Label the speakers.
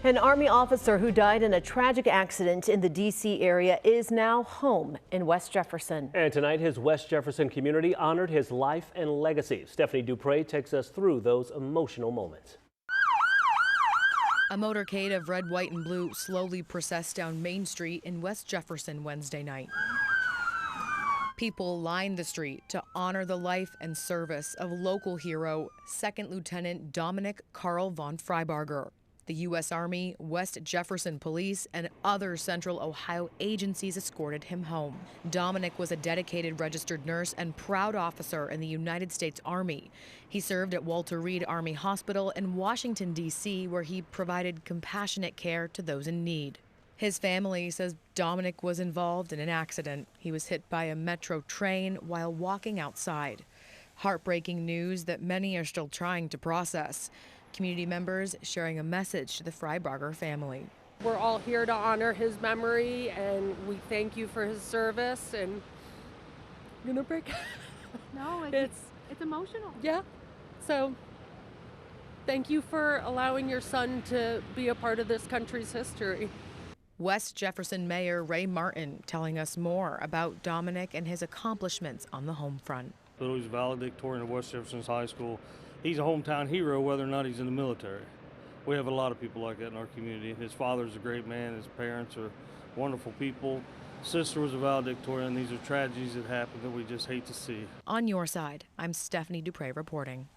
Speaker 1: An Army officer who died in a tragic accident in the D.C. area is now home in West Jefferson.
Speaker 2: And tonight, his West Jefferson community honored his life and legacy. Stephanie Dupre takes us through those emotional moments.
Speaker 3: A motorcade of red, white, and blue slowly processed down Main Street in West Jefferson Wednesday night. People lined the street to honor the life and service of local hero, 2nd Lieutenant Dominic Karl Von Frybarger. The U.S. Army, West Jefferson Police, and other Central Ohio agencies escorted him home. Dominic was a dedicated registered nurse and proud officer in the United States Army. He served at Walter Reed Army Hospital in Washington, D.C., where he provided compassionate care to those in need. His family says Dominic was involved in an accident. He was hit by a metro train while walking outside. Heartbreaking news that many are still trying to process. Community members sharing a message to the Frybarger family.
Speaker 4: We're all here to honor his memory, and we thank you for his service. And I'm gonna break.
Speaker 5: No, it's emotional.
Speaker 4: Yeah. So thank you for allowing your son to be a part of this country's history.
Speaker 3: West Jefferson Mayor Ray Martin telling us more about Dominic and his accomplishments on the home front.
Speaker 6: He was valedictorian of West Jefferson High School. He's a hometown hero whether or not he's in the military. We have a lot of people like that in our community. His father's a great man. His parents are wonderful people. Sister was a valedictorian. These are tragedies that happen that we just hate to see.
Speaker 3: On your side, I'm Stephanie Dupre reporting.